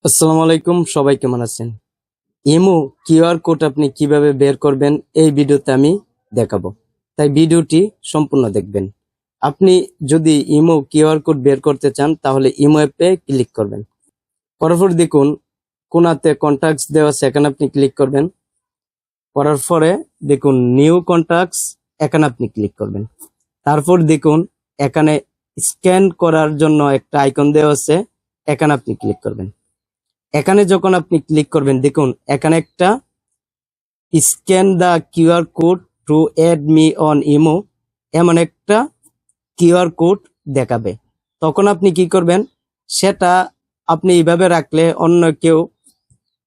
আসসালামু আলাইকুম, সবাই কেমন আছেন? ইমো কিউআর কোড আপনি কিভাবে বের করবেন এই ভিডিওতে আমি দেখাবো, তাই ভিডিওটি সম্পূর্ণ দেখবেন। আপনি যদি ইমো কিউআর কোড বের করতে চান তাহলে ইমো অ্যাপে ক্লিক করবেন। করার পর দেখুন কোনাতে কন্টাক্টস দেওয়া আছে, এখানে আপনি ক্লিক করবেন। করার পরে দেখুন নিউ কন্টাক্টস, এখানে আপনি ক্লিক করবেন। তারপর দেখুন এখানে স্ক্যান করার জন্য একটা আইকন দেওয়া আছে, এখানে আপনি ক্লিক করবেন। এখানে যখন আপনি ক্লিক করবেন দেখুন এখানে একটা scan the QR code to add me on Imo এমন একটা কিউআর কোড দেখাবে। তখন আপনি কি করবেন, সেটা আপনি এইভাবে রাখলে অন্য কেউ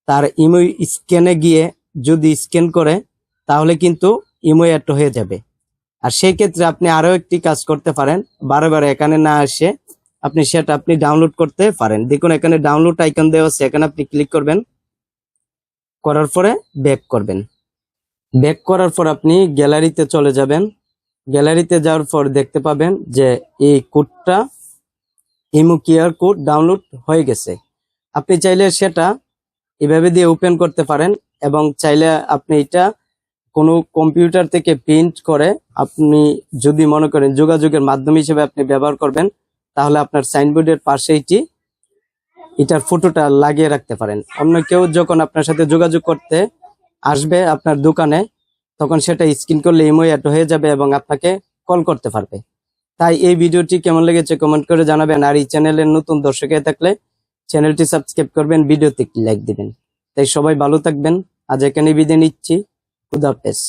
তার ইমো স্ক্যানে গিয়ে যদি স্ক্যান করে তাহলে কিন্তু ইমো অ্যাড হয়ে যাবে। আর সেই ক্ষেত্রে আপনি আরো একটি কাজ করতে পারেন, বারে এখানে না আসে আপনি ডাউনলোড করতে পারেন। দেখুন এখানে ডাউনলোড আইকন দেওয়া আছে, এখানে আপনি ক্লিক করবেন। করার পরে ব্যাক করবেন। ব্যাক করার পর আপনি গ্যালারিতে চলে যাবেন। গ্যালারিতে যাওয়ার পর দেখতে পাবেন যে এই কোডটা ইমো কিউআর কোড ডাউনলোড হয়ে গেছে। আপনি চাইলে সেটা এভাবে দিয়ে ওপেন করতে পারেন এবং চাইলে আপনি এটা কোনো কম্পিউটার থেকে প্রিন্ট করে আপনি যদি মনে করেন যোগাযোগের মাধ্যম হিসেবে আপনি ব্যবহার করবেন তাহলে আপনার সাইনবোর্ডের পাশে এটার ফটোটা লাগিয়ে রাখতে পারেন। অন্য কেউ যখন আপনার সাথে যোগাযোগ করতে আসবে আপনার দোকানে তখন সেটা স্ক্যান করলে ইমো অ্যাড হয়ে যাবে এবং আপনাকে কল করতে পারবে। তাই এই ভিডিওটি কেমন লেগেছে কমেন্ট করে জানাবেন। আর এই চ্যানেলের নতুন দর্শক হয়ে থাকলে চ্যানেলটি সাবস্ক্রাইব করবেন, ভিডিওতে একটি লাইক দিবেন। তাই সবাই ভালো থাকবেন। আজ এখানে বিদায় নিচ্ছি। খুদা হাফেজ।